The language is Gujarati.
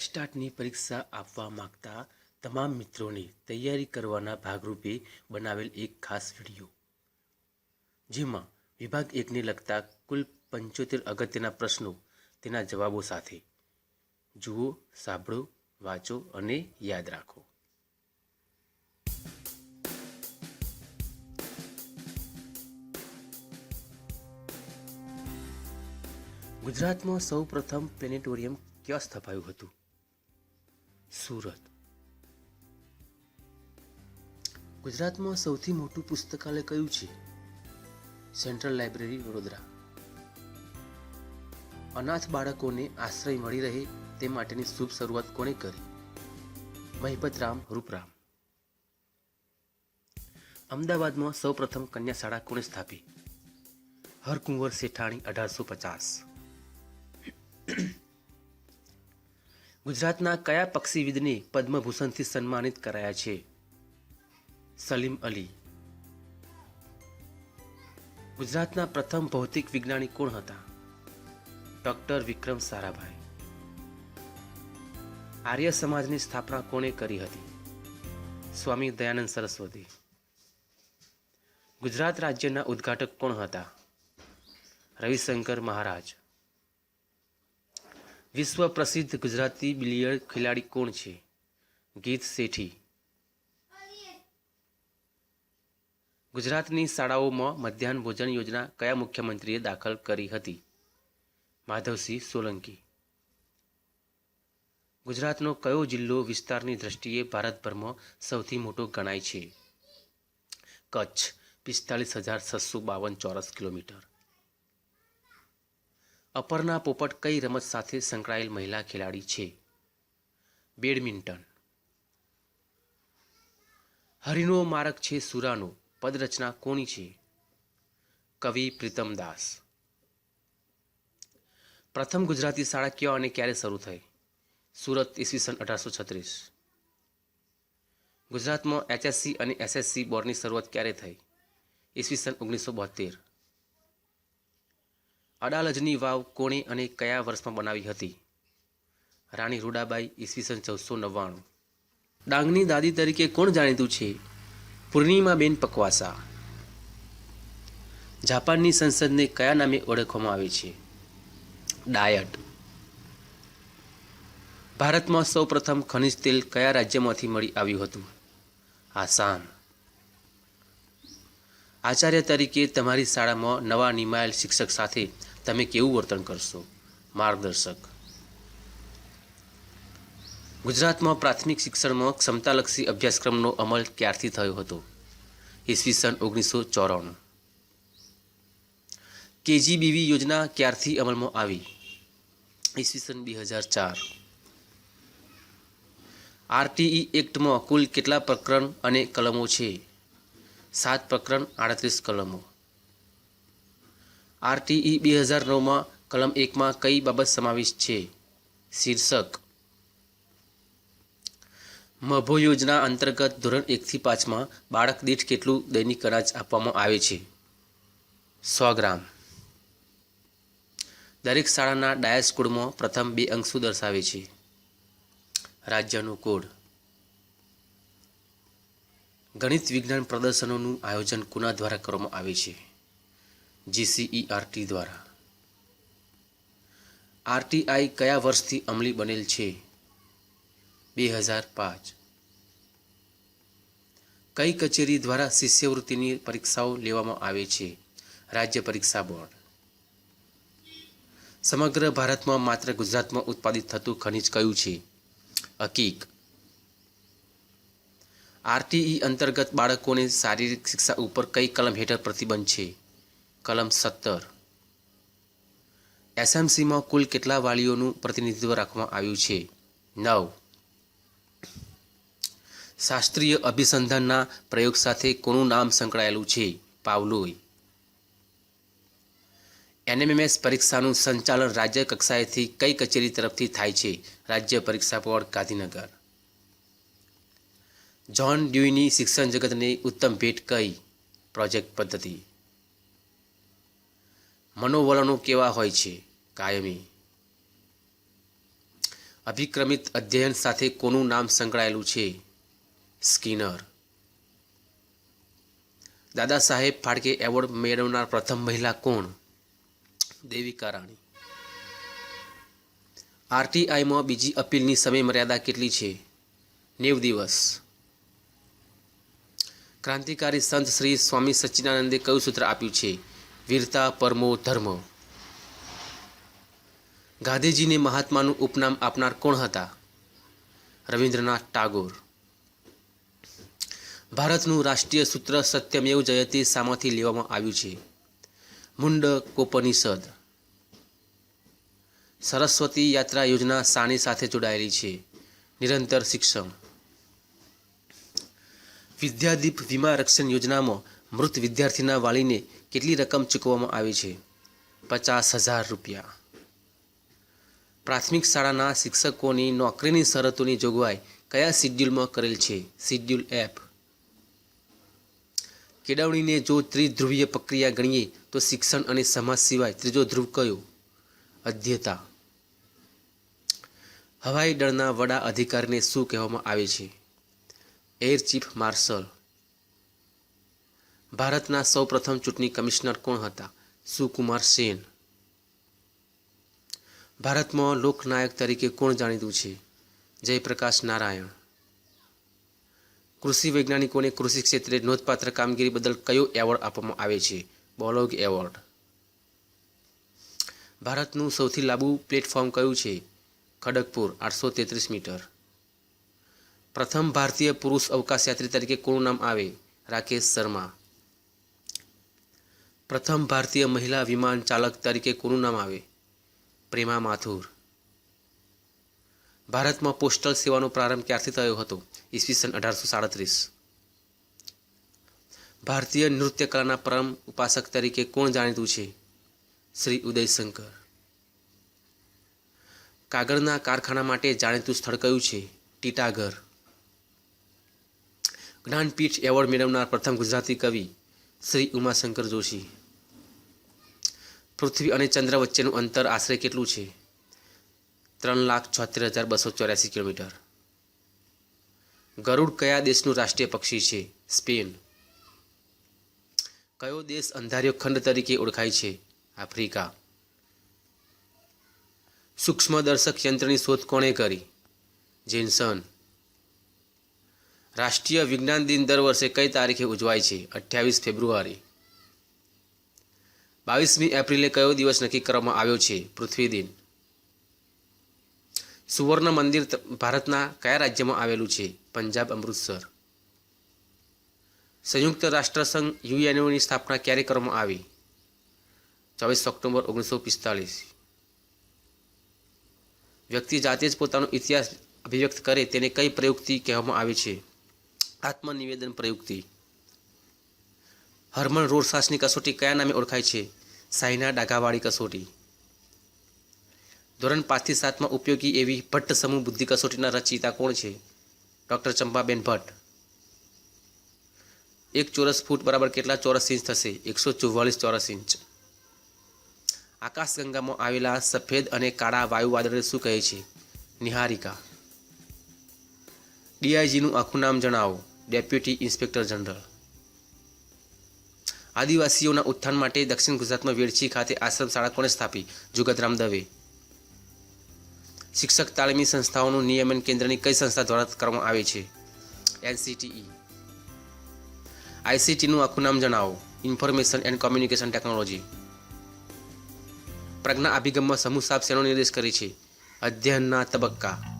એસ્ટાટની પરીક્ષા આપવા માંગતા તમામ મિત્રોને તૈયારી કરવાના ભાગરૂપે બનાવેલ એક ખાસ વિડીયો, જેમાં વિભાગ 1ને લગતા કુલ 75 અગત્યના પ્રશ્નો તેના જવાબો સાથે. જુઓ, સાંભળો, વાંચો અને યાદ રાખો. ગુજરાતમાં સૌ પ્રથમ પ્લેનેટોરિયમ ક્યાં સ્થપાયું હતું? સુરત. ગુજરાતમાં સૌથી મોટું પુસ્તકાલય કયું છે? Central library, Vadodara. અનાથ બાળકોને આશ્રય મળી રહે તે માટેની શુભ શરૂઆત કોણે કરી? મહિપતરામ રૂપરામ. અમદાવાદમાં સૌ પ્રથમ કન્યા શાળા કોણે સ્થાપી? હરકુંવર શેઠાણી, 1850. ગુજરાતના કયા પક્ષીવિદને પદ્મભૂષણથી સન્માનિત કરાયા છે? સલીમ અલી. ગુજરાતના પ્રથમ ભૌતિક વિજ્ઞાની કોણ હતા? ડોક્ટર વિક્રમ સારાભાઈ. આર્ય સમાજની સ્થાપના કોણે કરી હતી? સ્વામી દયાનંદ સરસ્વતી. ગુજરાત રાજ્યના ઉદ્ઘાટક કોણ હતા? રવિશંકર મહારાજ. વિશ્વ પ્રસિદ્ધ ગુજરાતી બિલિયર્ડ ખેલાડી કોણ છે? ગીત શેઠી. ગુજરાતની શાળાઓમાં મધ્યાહન ભોજન યોજના કયા મુખ્યમંત્રીએ દાખલ કરી હતી? માધવસિંહ સોલંકી. ગુજરાતનો કયો જિલ્લો વિસ્તારની દ્રષ્ટિએ ભારતભરમાં સૌથી મોટો ગણાય છે? કચ્છ, 45,652 ચોરસ કિલોમીટર. અપર્ણા પોપટ કઈ રમત સાથે સંકળાયેલ મહિલા ખેલાડી છે? બેડમિન્ટન. હરિનો માર્ગ છે સુરાનો પદરચના કોની છે? કવિ પ્રીતમદાસ. પ્રથમ ગુજરાતી શાળા ક્યાં અને ક્યારે શરૂ થઈ? સુરત, ઈસવીસન 1836. ગુજરાતમાં HSC અને SSC બોર્ડની શરૂઆત ક્યારે થઈ? ઈસવીસન 1972. અડાલજની વાવ કોણે અને કયા વર્ષમાં બનાવી હતી? રાણી રૂડાબાઈ, ઈસવીસન 1499. ડાંગની દાદી તરીકે કોણ જાણીતું છે? પૂર્ણિમાબેન પકવાસા. જાપાનની સંસદને કયા નામે ઓળખવામાં આવે છે? ડાયટ. ભારતમાં સૌ પ્રથમ ખનિજ તેલ કયા રાજ્યમાંથી મળી આવ્યું હતું? આસામ. આચાર્ય તરીકે તમારી શાળામાં નવા નિમાયેલ શિક્ષક સાથે તમે કેવું વર્તન કરશો? માર્ગદર્શક. ગુજરાતમાં પ્રાથમિક શિક્ષણમાં ક્ષમતાલક્ષી અભ્યાસક્રમનો અમલ ક્યારથી થયો હતો? ઈસવીસન 1994. KGBV યોજના ક્યારથી અમલમાં આવી? ઈસવીસન 2004. RTE એક્ટમાં કુલ કેટલા પ્રકરણ અને કલમો છે? 7 પ્રકરણ, 38 કલમો. RTE 2009માં કલમ 1માં કઈ બાબત સમાવિષ્ટ છે? શીર્ષક. મભો યોજના અંતર્ગત ધોરણ 1 થી 5માં બાળક દીઠ કેટલું દૈનિક અનાજ આપવામાં આવે છે? 100 ગ્રામ. દરેક શાળાના ડાયસ કોડમાં પ્રથમ 2 અંક શું દર્શાવે છે? રાજ્યનો કોડ. ગણિત વિજ્ઞાન પ્રદર્શનોનું આયોજન કોના દ્વારા કરવામાં આવે છે? GCERT દ્વારા. RTI કયા વર્ષથી અમલી બનેલ છે? 2005. કઈ કચેરી દ્વારા શિષ્યવૃત્તિની પરીક્ષાઓ લેવામાં આવે છે? રાજ્ય પરીક્ષા બોર્ડ. સમગ્ર ભારતમાં માત્ર ગુજરાતમાં ઉત્પાદિત થતું ખનિજ કયું છે? અકીક. RTE અંતર્ગત બાળકોને શારીરિક શિક્ષા ઉપર કઈ કલમ હેઠળ પ્રતિબંધ છે? કલમ 17. SMCમાં કુલ કેટલા વાલીઓનું પ્રતિનિધિત્વ રાખવામાં આવ્યું છે? 9. શાસ્ત્રીય અભિસંધાનના પ્રયોગ સાથે કોનું નામ સંકળાયેલું છે? પાવલોય. NMMS પરીક્ષાનું સંચાલન રાજ્ય કક્ષાએથી કઈ કચેરી તરફથી થાય છે? રાજ્ય પરીક્ષા બોર્ડ, ગાંધીનગર. જ્હોન ડ્યુઈની શિક્ષણ જગતને ઉત્તમ ભેટ કઈ? પ્રોજેક્ટ પદ્ધતિ. મનોવલણો કેવા હોય છે? કાયમી. અભિક્રમિત અધ્યયન સાથે કોનું નામ સંકળાયેલું છે? સ્કિનર. દાદા સાહેબ ફાળકે એવોર્ડ મેળવનાર પ્રથમ મહિલા કોણ? દેવિકા રાણી. આરટીઆઈમાં બીજી અપીલની સમયમર્યાદા કેટલી છે? 90 દિવસ. ક્રાંતિકારી સંત શ્રી સ્વામી સચ્ચિદાનંદે કયું સૂત્ર આપ્યું છે? વીરતા પરમો ધર્મ. ગાંધીજીને મહાત્માનું ઉપનામ આપનાર કોણ હતા? રવિન્દ્રનાથ ટાગોર. ભારતનું રાષ્ટ્રીય સૂત્ર સત્યમેવ જયતે શામાંથી લેવામાં આવ્યું છે? મુંડકોપનિષદ. સરસ્વતી યાત્રા યોજના શાની સાથે જોડાયેલી છે? નિરંતર શિક્ષણ. વિદ્યાદીપ વીમા રક્ષણ યોજનામાં મૃત વિદ્યાર્થીના વાલીને કેટલી રકમ ચૂકવવામાં આવી છે? 50,000 રૂપિયા. પ્રાથમિક શાળાના શિક્ષકોની નોકરીની શરતોની જોગવાઈ કયા શિડ્યુલમાં કરેલ છે? Schedule F. કેળવણીને જો ત્રિધ્રુવીય પ્રક્રિયા ગણીએ તો શિક્ષણ અને સમાજ સિવાય ત્રીજો ધ્રુવ કયો? અધ્યતા. હવાઈ દળના વડા અધિકારીને શું કહેવામાં આવે છે? Air chief marshal. ભારતના સૌપ્રથમ ચૂંટણી કમિશનર કોણ હતા? સુકુમાર સેન. ભારતમાં લોકનાયક તરીકે કોણ જાણીતું છે? જયપ્રકાશ નારાયણ. કૃષિ વૈજ્ઞાનિકોને કૃષિ ક્ષેત્રે નોંધપાત્ર કામગીરી બદલ કયો એવોર્ડ આપવામાં આવે છે? બોલોગ એવોર્ડ. ભારતનું સૌથી લાંબુ પ્લેટફોર્મ કયું છે? ખડગપુર 833 મીટર. પ્રથમ ભારતીય પુરુષ અવકાશયાત્રી તરીકે કોનું નામ આવે? રાકેશ શર્મા. પ્રથમ ભારતીય મહિલા વિમાન ચાલક તરીકે કોનું નામ આવે? પ્રેમા માથુર. ભારતમાં પોસ્ટલ સેવાનો પ્રારંભ ક્યારથી થયો હતો? ઈસવીસન 1837. ભારતીય નૃત્ય કલાના પરમ ઉપાસક તરીકે કોણ જાણીતું છે? શ્રી ઉદયશંકર. કાગળના કારખાના માટે જાણીતું સ્થળ કયું છે? ટીટાગર. જ્ઞાનપીઠ એવોર્ડ મેળવનાર પ્રથમ ગુજરાતી કવિ? શ્રી ઉમાશંકર જોશી. પૃથ્વી અને ચંદ્ર વચ્ચેનું અંતર આશરે કેટલું છે? 3,76,284 કિલોમીટર. ગરુડ કયા દેશનું રાષ્ટ્રીય પક્ષી છે? સ્પેન. કયો દેશ અંધારિયો ખંડ તરીકે ઓળખાય છે? આફ્રિકા. સૂક્ષ્મદર્શક યંત્રની શોધ કોણે કરી? જેન્સન. રાષ્ટ્રીય વિજ્ઞાન દિન દર વર્ષે કઈ તારીખે ઉજવાય છે? 28 ફેબ્રુઆરી. 22મી એપ્રિલે કયો દિવસ નક્કી કરવામાં આવ્યો છે? પૃથ્વી દિન. સુવર્ણ મંદિર ભારતના કયા રાજ્યમાં આવેલું છે? પંજાબ અમૃતસર. સંયુક્ત રાષ્ટ્રસંઘ યુએનઓની સ્થાપના ક્યારે કરવામાં આવી? 24 ઓક્ટોબર 1945. વ્યક્તિ જાતે જ પોતાનો ઇતિહાસ અભિવ્યક્ત કરે તેને કઈ પ્રયુક્તિ કહેવામાં આવે છે? આત્મનિવેદન પ્રયુક્તિ. હર્મન રોરસાસની કસોટી કયા નામે ઓળખાય છે? સાયના ડાઘાવાળી કસોટી. ધોરણ 5 થી 7માં ઉપયોગી એવી ભટ્ટ સમૂહ બુદ્ધિ કસોટીના રચયિતા કોણ છે? ડૉક્ટર ચંપાબેન ભટ્ટ. 1 ચોરસ ફૂટ બરાબર કેટલા ચોરસ ઇંચ થશે? 144 ચોરસ ઇંચ. આકાશગંગામાં આવેલા સફેદ અને કાળા વાયુ વાદળને શું કહે છે? નિહારિકા. ડીઆઈજીનું આખું નામ જણાવો. Deputy inspector general. આદિવાસીઓના ઉત્થાન માટે દક્ષિણ ગુજરાતમાં વેડછી ખાતે આશ્રમ શાળા કોણે સ્થાપી? જુગતરામ દવે. શિક્ષક તાલીમી સંસ્થાઓનું નિયમન કેન્દ્રની કઈ સંસ્થા દ્વારા કરવામાં આવે છે? NCTE. આઈસીટીનું આખું નામ જણાવો. Information and communication technology. પ્રજ્ઞા અભિગમમાં સમૂહ સાપ શેનો નિર્દેશ કરે છે? અધ્યયનના તબક્કા.